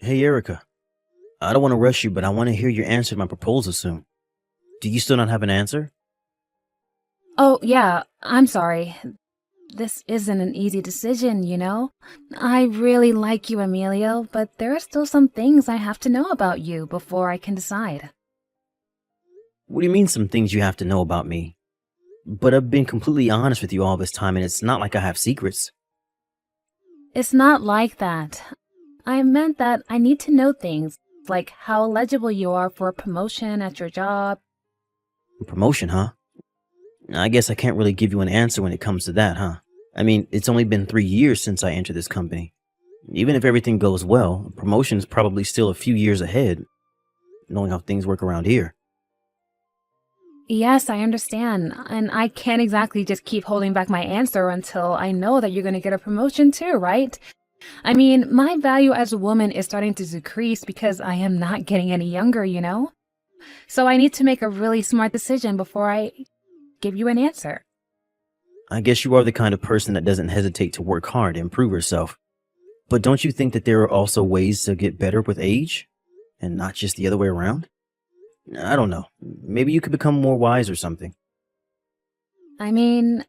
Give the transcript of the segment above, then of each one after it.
Hey, Erica. I don't want to rush you, but I want to hear your answer to my proposal soon. Do you still not have an answer? Oh, yeah, I'm sorry. This isn't an easy decision, you know? I really like you, Emilio, but there are still some things I have to know about you before I can decide. What do you mean some things you have to know about me? But I've been completely honest with you all this time, and it's not like I have secrets. It's not like that. I meant that I need to know things, like how eligible you are for a promotion at your job. Promotion, huh? I guess I can't really give you an answer when it comes to that, huh? I mean, it's only been 3 years since I entered this company. Even if everything goes well, a promotion is probably still a few years ahead, knowing how things work around here. Yes, I understand, and I can't exactly just keep holding back my answer until I know that you're going to get a promotion too, right? I mean, my value as a woman is starting to decrease because I am not getting any younger, you know? So I need to make a really smart decision before I give you an answer. I guess you are the kind of person that doesn't hesitate to work hard to improve herself. But don't you think that there are also ways to get better with age? And not just the other way around? I don't know. Maybe you could become more wise or something. I mean,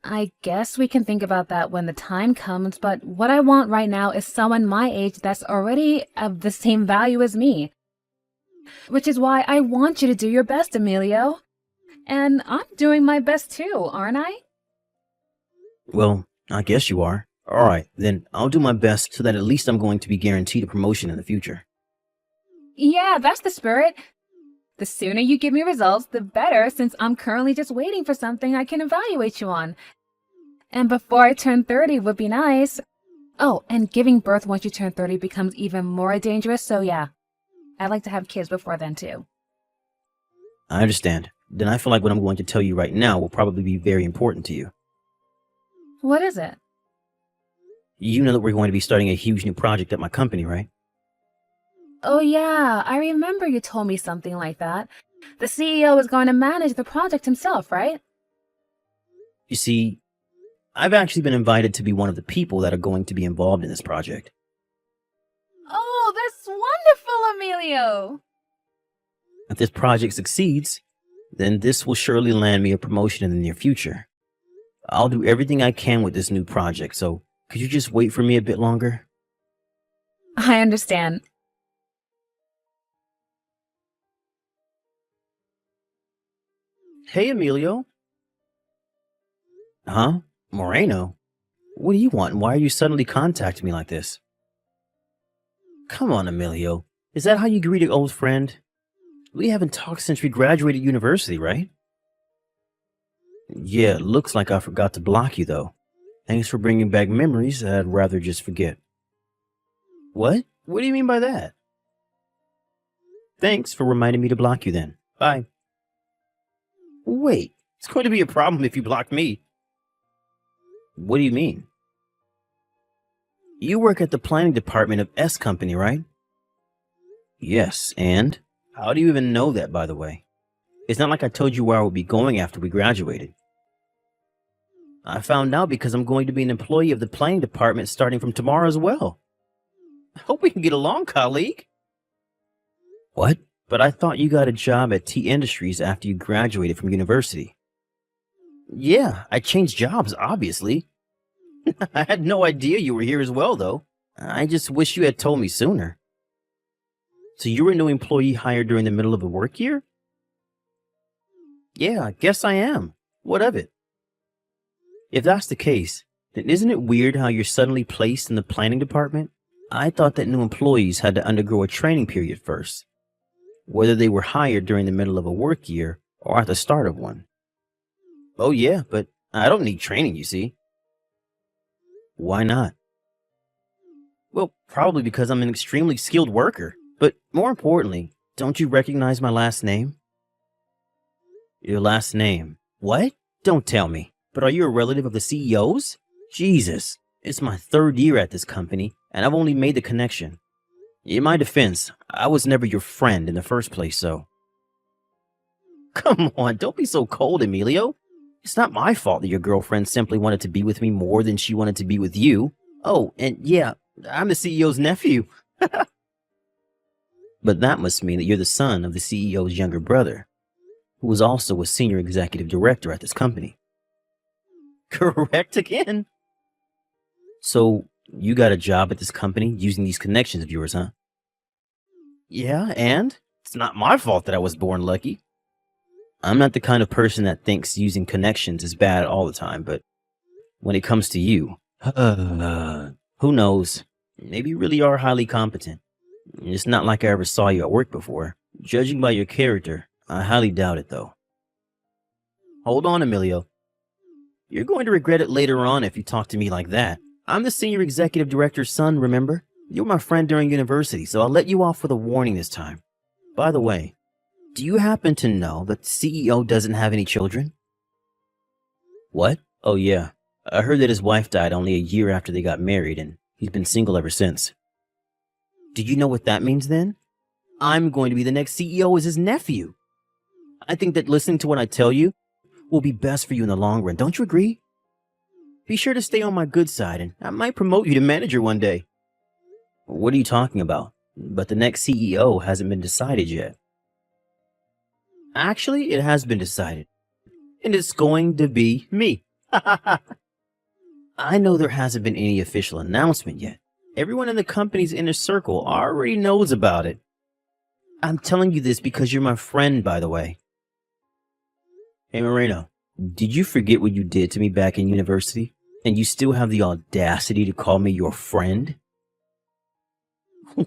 I guess we can think about that when the time comes, but what I want right now is someone my age that's already of the same value as me. Which is why I want you to do your best, Emilio. And I'm doing my best too, aren't I? Well, I guess you are. Alright, then I'll do my best so that at least I'm going to be guaranteed a promotion in the future. Yeah, that's the spirit. The sooner you give me results, the better, since I'm currently just waiting for something I can evaluate you on. And before I turn 30 would be nice. Oh, and giving birth once you turn 30 becomes even more dangerous, so yeah. I'd like to have kids before then too. I understand. Then I feel like what I'm going to tell you right now will probably be very important to you. What is it? You know that we're going to be starting a huge new project at my company, right? Oh yeah, I remember you told me something like that. The CEO is going to manage the project himself, right? You see, I've actually been invited to be one of the people that are going to be involved in this project. Oh, that's wonderful, Emilio! If this project succeeds, then this will surely land me a promotion in the near future. I'll do everything I can with this new project, so could you just wait for me a bit longer? I understand. Hey, Emilio. Huh? Moreno? What do you want and why are you suddenly contacting me like this? Come on, Emilio. Is that how you greet an old friend? We haven't talked since we graduated university, right? Yeah, looks like I forgot to block you, though. Thanks for bringing back memories I'd rather just forget. What? What do you mean by that? Thanks for reminding me to block you then. Bye. Wait, it's going to be a problem if you block me. What do you mean? You work at the planning department of S Company, right? Yes, and? How do you even know that, by the way? It's not like I told you where I would be going after we graduated. I found out because I'm going to be an employee of the planning department starting from tomorrow as well. I hope we can get along, colleague. What? But I thought you got a job at T Industries after you graduated from university. Yeah, I changed jobs, obviously. I had no idea you were here as well, though. I just wish you had told me sooner. So you were a new employee hired during the middle of a work year? Yeah, I guess I am. What of it? If that's the case, then isn't it weird how you're suddenly placed in the planning department? I thought that new employees had to undergo a training period first, whether they were hired during the middle of a work year or at the start of one. Oh yeah, but I don't need training, you see. Why not? Well, probably because I'm an extremely skilled worker. But more importantly, don't you recognize my last name? Your last name? What? Don't tell me. But are you a relative of the CEO's? Jesus, it's my 3rd year at this company, and I've only made the connection. In my defense, I was never your friend in the first place, so. Come on, don't be so cold, Emilio. It's not my fault that your girlfriend simply wanted to be with me more than she wanted to be with you. Oh, and yeah, I'm the CEO's nephew. But that must mean that you're the son of the CEO's younger brother, who was also a senior executive director at this company. Correct again. So, you got a job at this company using these connections of yours, huh? Yeah, and? It's not my fault that I was born lucky. I'm not the kind of person that thinks using connections is bad all the time, but when it comes to you, who knows? Maybe you really are highly competent. It's not like I ever saw you at work before. Judging by your character, I highly doubt it, though. Hold on, Emilio. You're going to regret it later on if you talk to me like that. I'm the senior executive director's son, remember? You were my friend during university, so I'll let you off with a warning this time. By the way, do you happen to know that the CEO doesn't have any children? What? Oh yeah, I heard that his wife died only a year after they got married, and he's been single ever since. Do you know what that means then? I'm going to be the next CEO as his nephew. I think that listening to what I tell you will be best for you in the long run, don't you agree? Be sure to stay on my good side, and I might promote you to manager one day. What are you talking about? But the next CEO hasn't been decided yet. Actually, it has been decided. And it's going to be me. I know there hasn't been any official announcement yet. Everyone in the company's inner circle already knows about it. I'm telling you this because you're my friend, by the way. Hey, Moreno, did you forget what you did to me back in university? And you still have the audacity to call me your friend?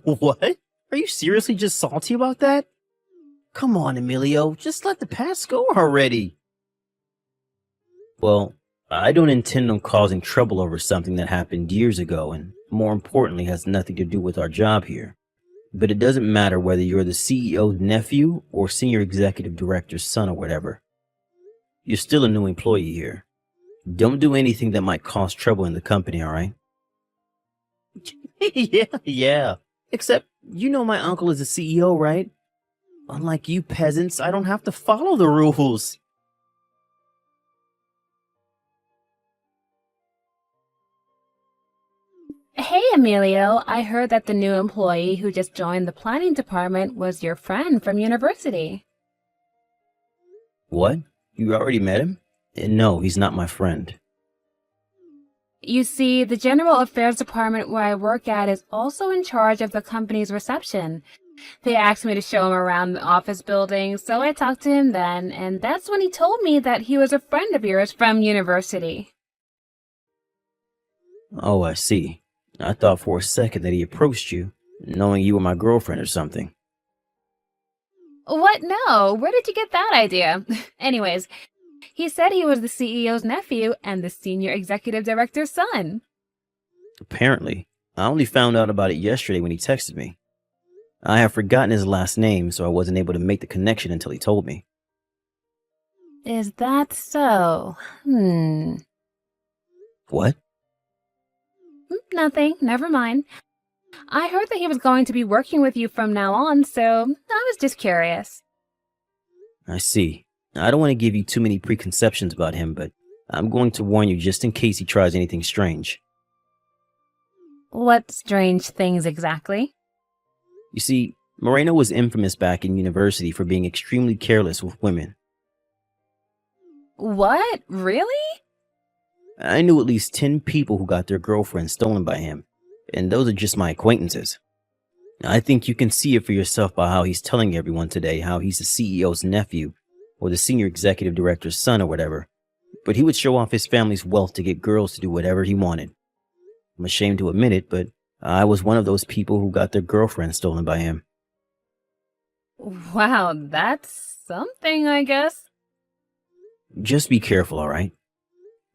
What? Are you seriously just salty about that? Come on, Emilio, just let the past go already. Well, I don't intend on causing trouble over something that happened years ago and, more importantly, has nothing to do with our job here. But it doesn't matter whether you're the CEO's nephew or senior executive director's son or whatever. You're still a new employee here. Don't do anything that might cause trouble in the company, alright? Yeah. Except, you know my uncle is the CEO, right? Unlike you peasants, I don't have to follow the rules. Hey, Emilio, I heard that the new employee who just joined the planning department was your friend from university. What? You already met him? No, he's not my friend. You see, the General Affairs Department where I work at is also in charge of the company's reception. They asked me to show him around the office building, so I talked to him then, and that's when he told me that he was a friend of yours from university. Oh, I see. I thought for a second that he approached you, knowing you were my girlfriend or something. What? No, where did you get that idea? Anyways, he said he was the CEO's nephew and the senior executive director's son. Apparently. I only found out about it yesterday when he texted me. I have forgotten his last name, so I wasn't able to make the connection until he told me. Is that so? What? Nothing, never mind. I heard that he was going to be working with you from now on, so I was just curious. I see. I don't want to give you too many preconceptions about him, but I'm going to warn you just in case he tries anything strange. What strange things exactly? You see, Moreno was infamous back in university for being extremely careless with women. What? Really? I knew at least 10 people who got their girlfriends stolen by him, and those are just my acquaintances. I think you can see it for yourself by how he's telling everyone today how he's the CEO's nephew, or the senior executive director's son or whatever, but he would show off his family's wealth to get girls to do whatever he wanted. I'm ashamed to admit it, but I was one of those people who got their girlfriends stolen by him. Wow, that's something, I guess. Just be careful, alright?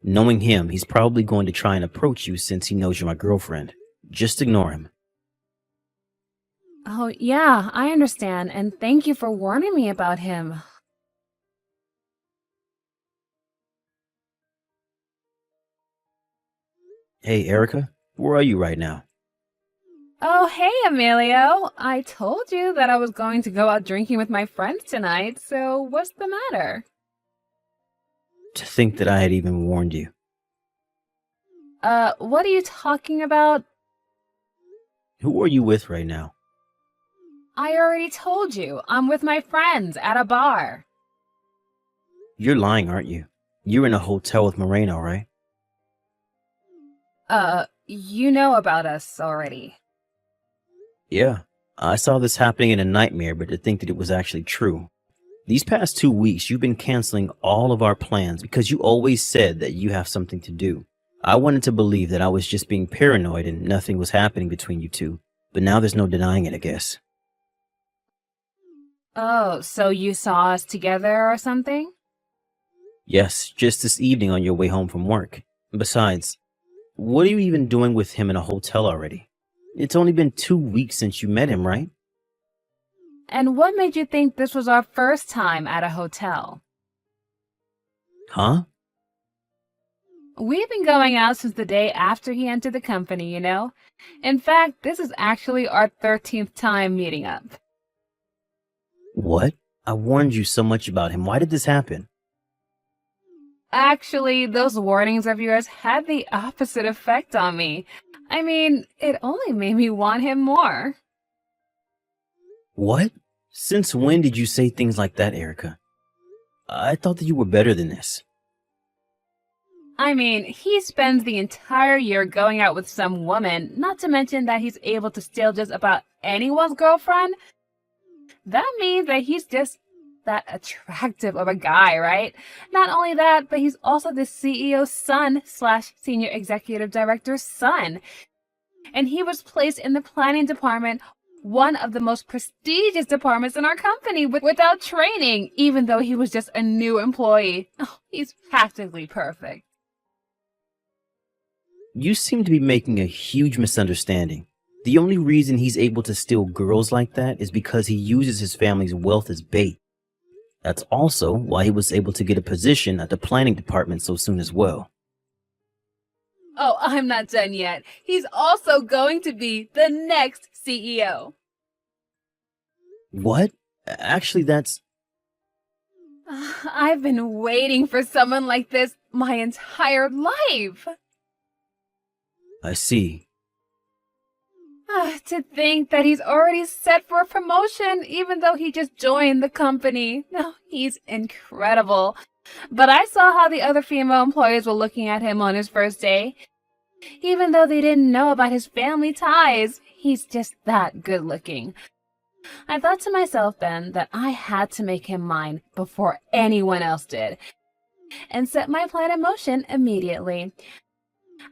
Knowing him, he's probably going to try and approach you since he knows you're my girlfriend. Just ignore him. Oh, yeah, I understand, and thank you for warning me about him. Hey, Erica, where are you right now? Oh, hey, Emilio. I told you that I was going to go out drinking with my friends tonight, so what's the matter? To think that I had even warned you. What are you talking about? Who are you with right now? I already told you, I'm with my friends at a bar. You're lying, aren't you? You're in a hotel with Moreno, right? You know about us already. Yeah. I saw this happening in a nightmare, but to think that it was actually true. These past 2 weeks, you've been canceling all of our plans because you always said that you have something to do. I wanted to believe that I was just being paranoid and nothing was happening between you two, but now there's no denying it, I guess. Oh, so you saw us together or something? Yes, just this evening on your way home from work. Besides, what are you even doing with him in a hotel already? It's only been 2 weeks since you met him, right? And what made you think this was our first time at a hotel? Huh? We've been going out since the day after he entered the company, you know? In fact, this is actually our 13th time meeting up. What? I warned you so much about him. Why did this happen? Actually, those warnings of yours had the opposite effect on me. I mean, it only made me want him more. What? Since when did you say things like that, Erica? I thought that you were better than this. I mean, he spends the entire year going out with some woman, not to mention that he's able to steal just about anyone's girlfriend. That means that he's just that attractive of a guy, right? Not only that, but he's also the CEO's son slash senior executive director's son. And he was placed in the planning department, one of the most prestigious departments in our company, without training, even though he was just a new employee. Oh, he's practically perfect. You seem to be making a huge misunderstanding. The only reason he's able to steal girls like that is because he uses his family's wealth as bait. That's also why he was able to get a position at the planning department so soon as well. Oh, I'm not done yet. He's also going to be the next CEO. What? Actually, that's... I've been waiting for someone like this my entire life. I see. To think that he's already set for a promotion, even though he just joined the company. No, he's incredible. But I saw how the other female employees were looking at him on his first day. Even though they didn't know about his family ties, he's just that good looking. I thought to myself then that I had to make him mine before anyone else did, and set my plan in motion immediately.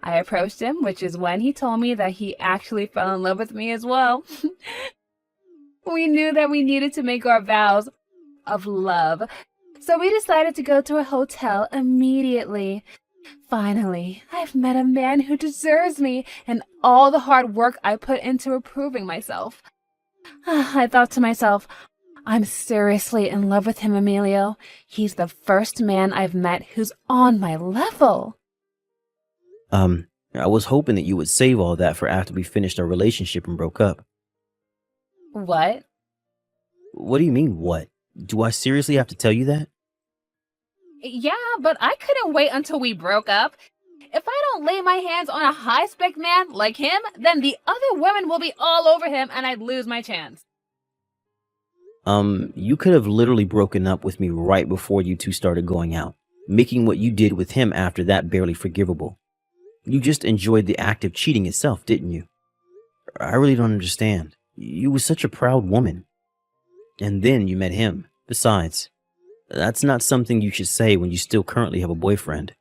I approached him, which is when he told me that he actually fell in love with me as well. We knew that we needed to make our vows of love, so we decided to go to a hotel immediately. Finally, I've met a man who deserves me and all the hard work I put into improving myself. I thought to myself, I'm seriously in love with him, Emilio. He's the first man I've met who's on my level. I was hoping that you would save all that for after we finished our relationship and broke up. What? What do you mean, what? Do I seriously have to tell you that? Yeah, but I couldn't wait until we broke up. If I don't lay my hands on a high-spec man like him, then the other women will be all over him and I'd lose my chance. You could have literally broken up with me right before you two started going out, making what you did with him after that barely forgivable. You just enjoyed the act of cheating itself, didn't you? I really don't understand. You were such a proud woman. And then you met him. Besides, that's not something you should say when you still currently have a boyfriend.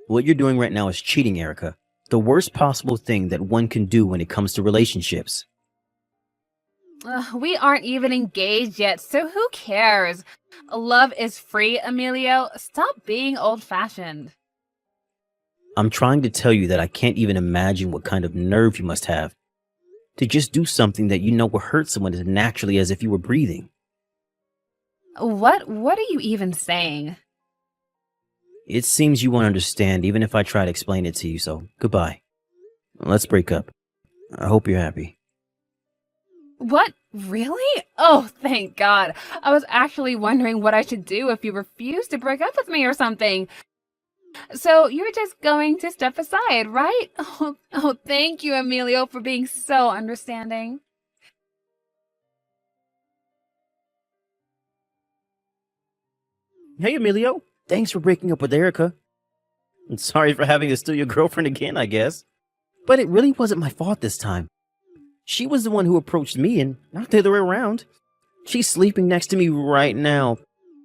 What you're doing right now is cheating, Erica. The worst possible thing that one can do when it comes to relationships. We aren't even engaged yet, so who cares? Love is free, Emilio. Stop being old-fashioned. I'm trying to tell you that I can't even imagine what kind of nerve you must have to just do something that you know will hurt someone as naturally as if you were breathing. What are you even saying? It seems you won't understand even if I try to explain it to you, so goodbye. Let's break up. I hope you're happy. What? Really? Oh, thank God. I was actually wondering what I should do if you refused to break up with me or something. So you're just going to step aside, right? Oh, thank you, Emilio, for being so understanding. Hey, Emilio. Thanks for breaking up with Erica. And sorry for having to steal your girlfriend again, I guess. But it really wasn't my fault this time. She was the one who approached me and not the other way around. She's sleeping next to me right now.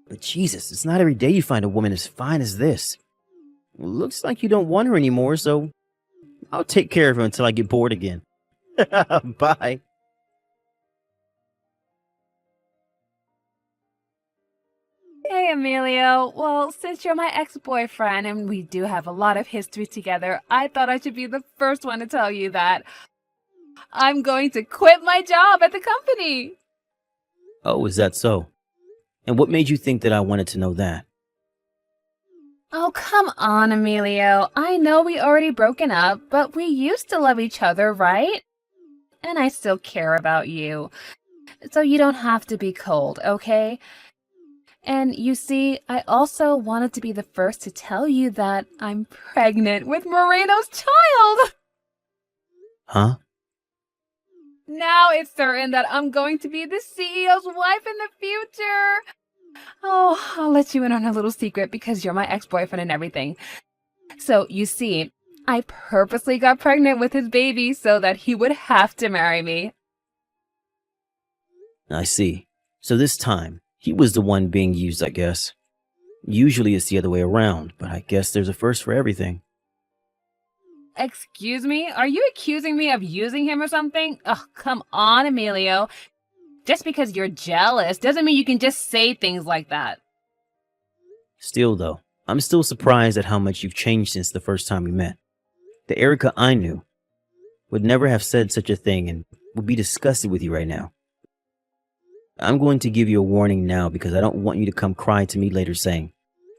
But Jesus, it's not every day you find a woman as fine as this. Looks like you don't want her anymore, so I'll take care of her until I get bored again. Bye. Hey, Emilio. Well, since you're my ex-boyfriend and we do have a lot of history together, I thought I should be the first one to tell you that I'm going to quit my job at the company. Oh, is that so? And what made you think that I wanted to know that? Oh, come on, Emilio. I know we already broken up, but we used to love each other, right? And I still care about you. So you don't have to be cold, okay? And you see, I also wanted to be the first to tell you that I'm pregnant with Moreno's child. Huh? Now it's certain that I'm going to be the CEO's wife in the future. Oh, I'll let you in on a little secret because you're my ex-boyfriend and everything. So, you see, I purposely got pregnant with his baby so that he would have to marry me. I see. So this time, he was the one being used, I guess. Usually it's the other way around, but I guess there's a first for everything. Excuse me? Are you accusing me of using him or something? Oh, come on, Emilio. Just because you're jealous doesn't mean you can just say things like that. Still, though, I'm still surprised at how much you've changed since the first time we met. The Erica I knew would never have said such a thing and would be disgusted with you right now. I'm going to give you a warning now because I don't want you to come cry to me later saying,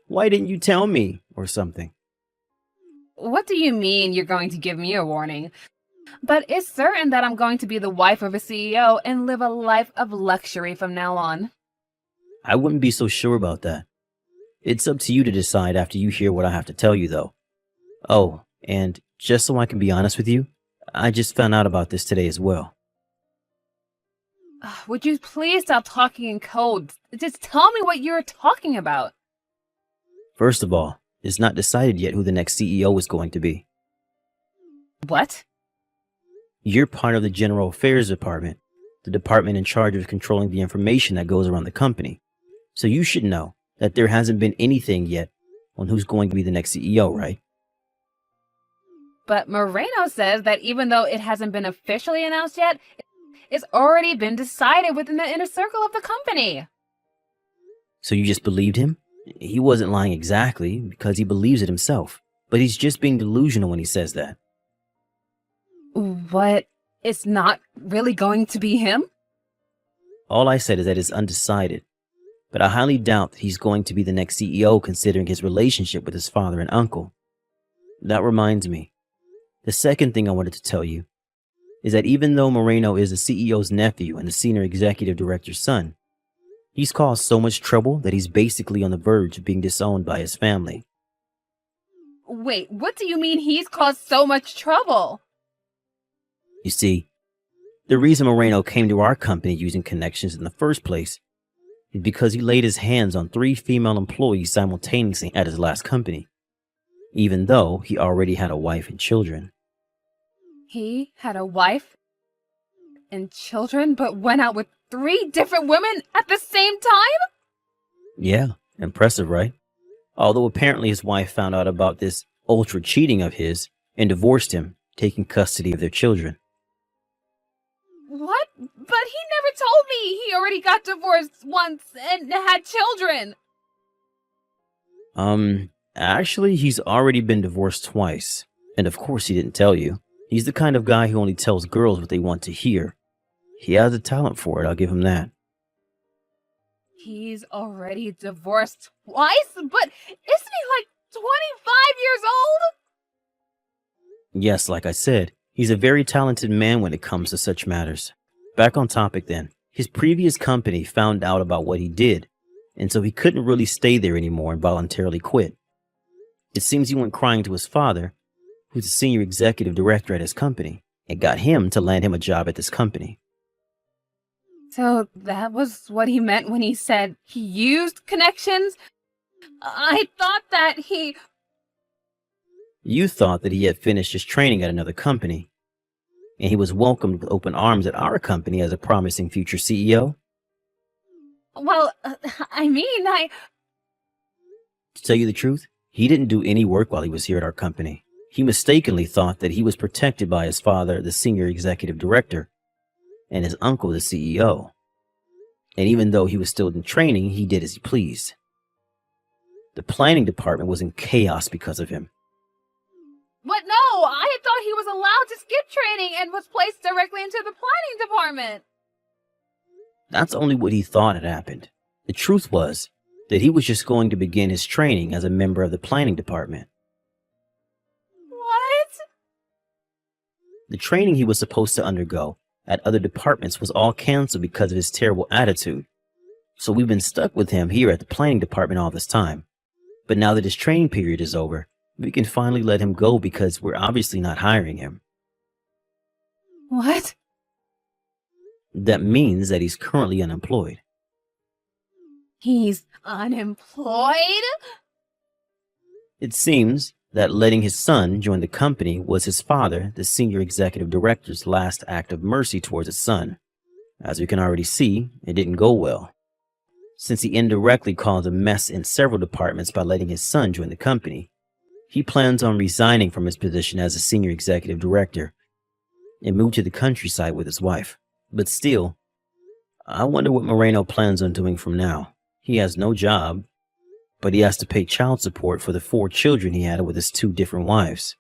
"Why didn't you tell me?" or something. What do you mean you're going to give me a warning? But it's certain that I'm going to be the wife of a CEO and live a life of luxury from now on. I wouldn't be so sure about that. It's up to you to decide after you hear what I have to tell you, though. Oh, and just so I can be honest with you, I just found out about this today as well. Would you please stop talking in code? Just tell me what you're talking about. First of all, it's not decided yet who the next CEO is going to be. What? You're part of the General Affairs Department, the department in charge of controlling the information that goes around the company. So you should know that there hasn't been anything yet on who's going to be the next CEO, right? But Moreno says that even though it hasn't been officially announced yet, it's already been decided within the inner circle of the company. So you just believed him? He wasn't lying exactly because he believes it himself, but he's just being delusional when he says that. What? It's not really going to be him? All I said is that it's undecided, but I highly doubt that he's going to be the next CEO considering his relationship with his father and uncle. That reminds me, the second thing I wanted to tell you is that even though Moreno is the CEO's nephew and the senior executive director's son, he's caused so much trouble that he's basically on the verge of being disowned by his family. Wait, what do you mean he's caused so much trouble? You see, the reason Moreno came to our company using connections in the first place is because he laid his hands on 3 female employees simultaneously at his last company, even though he already had a wife and children. He had a wife and children, but went out with 3 different women at the same time? Yeah, impressive, right? Although apparently his wife found out about this ultra cheating of his and divorced him, taking custody of their children. What? But he never told me he already got divorced once and had children. Actually, he's already been divorced twice. And of course he didn't tell you. He's the kind of guy who only tells girls what they want to hear. He has a talent for it, I'll give him that. He's already divorced twice? But isn't he like 25 years old? Yes, like I said, he's a very talented man when it comes to such matters. Back on topic then, his previous company found out about what he did, and so he couldn't really stay there anymore and voluntarily quit. It seems he went crying to his father, who's the senior executive director at his company, and got him to land him a job at this company. So that was what he meant when he said he used connections? I thought that he... You thought that he had finished his training at another company, and he was welcomed with open arms at our company as a promising future CEO. Well, I mean, To tell you the truth, he didn't do any work while he was here at our company. He mistakenly thought that he was protected by his father, the senior executive director, and his uncle, the CEO. And even though he was still in training, he did as he pleased. The planning department was in chaos because of him. What? No, I thought he was allowed to skip training and was placed directly into the planning department. That's only what he thought had happened. The truth was that he was just going to begin his training as a member of the planning department. What? The training he was supposed to undergo at other departments was all canceled because of his terrible attitude. So we've been stuck with him here at the planning department all this time. But now that his training period is over, we can finally let him go because we're obviously not hiring him. What? That means that he's currently unemployed. He's unemployed? It seems that letting his son join the company was his father, the senior executive director's last act of mercy towards his son. As we can already see, it didn't go well, since he indirectly caused a mess in several departments by letting his son join the company. He plans on resigning from his position as a senior executive director and move to the countryside with his wife. But still, I wonder what Moreno plans on doing from now. He has no job, but he has to pay child support for the 4 children he had with his 2 different wives.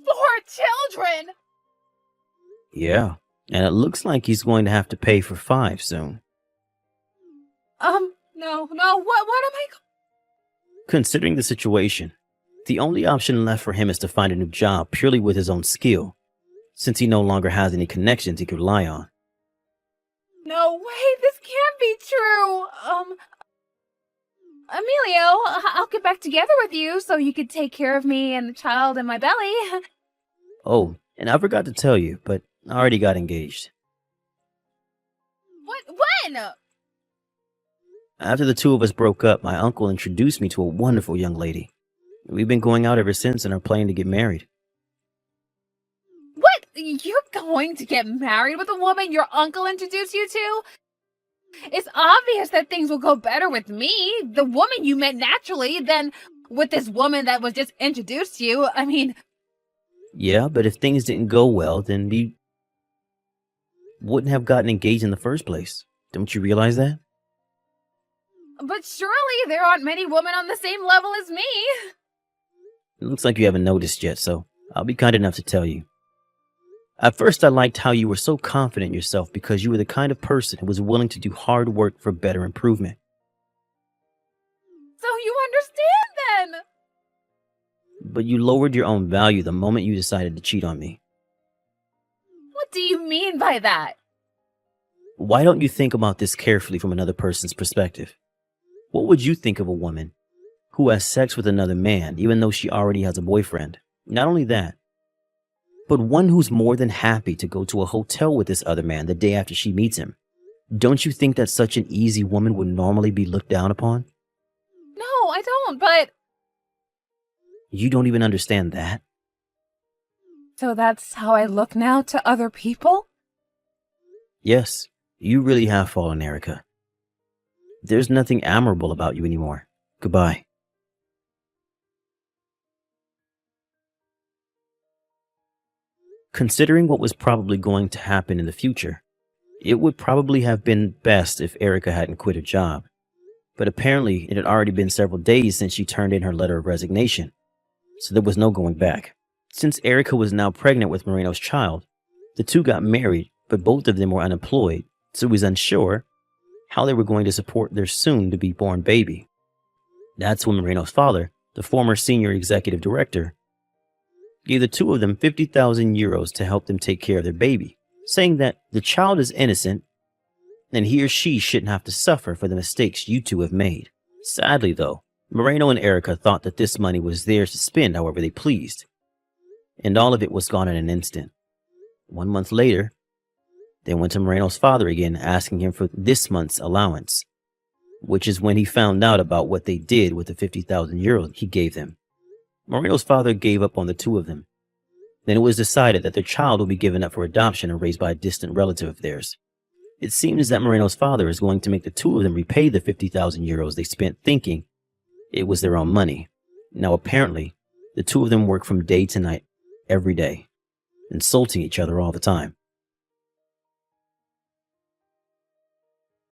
4 children? Yeah, and it looks like he's going to have to pay for 5 soon. No, what am I... Considering the situation, the only option left for him is to find a new job purely with his own skill, since he no longer has any connections he could rely on. No way, this can't be true. Emilio, I'll get back together with you so you could take care of me and the child in my belly. Oh, and I forgot to tell you, but I already got engaged. What? When? After the 2 of us broke up, my uncle introduced me to a wonderful young lady. We've been going out ever since and are planning to get married. What? You're going to get married with a woman your uncle introduced you to? It's obvious that things will go better with me, the woman you met naturally, than with this woman that was just introduced to you. I mean... Yeah, but if things didn't go well, then we wouldn't have gotten engaged in the first place. Don't you realize that? But surely there aren't many women on the same level as me. It looks like you haven't noticed yet, so I'll be kind enough to tell you. At first, I liked how you were so confident in yourself because you were the kind of person who was willing to do hard work for better improvement. So you understand then? But you lowered your own value the moment you decided to cheat on me. What do you mean by that? Why don't you think about this carefully from another person's perspective? What would you think of a woman who has sex with another man even though she already has a boyfriend? Not only that, but one who's more than happy to go to a hotel with this other man the day after she meets him. Don't you think that such an easy woman would normally be looked down upon? No, I don't, but... You don't even understand that? So that's how I look now to other people? Yes, you really have fallen, Erica. There's nothing admirable about you anymore. Goodbye. Considering what was probably going to happen in the future, it would probably have been best if Erica hadn't quit her job. But apparently, it had already been several days since she turned in her letter of resignation, so there was no going back. Since Erica was now pregnant with Moreno's child, the 2 got married, but both of them were unemployed, so he was unsure how they were going to support their soon-to-be-born baby. That's when Moreno's father, the former senior executive director, gave the 2 of them 50,000 euros to help them take care of their baby, saying that the child is innocent and he or she shouldn't have to suffer for the mistakes you 2 have made. Sadly, though, Moreno and Erica thought that this money was theirs to spend however they pleased, and all of it was gone in an instant. 1 month later, they went to Moreno's father again, asking him for this month's allowance. which is when he found out about what they did with the 50,000 euros he gave them. Moreno's father gave up on the two of them. Then it was decided that their child will be given up for adoption and raised by a distant relative of theirs. It seems that Moreno's father is going to make the two of them repay the 50,000 euros they spent thinking it was their own money. Now apparently, the two of them work from day to night, every day, insulting each other all the time.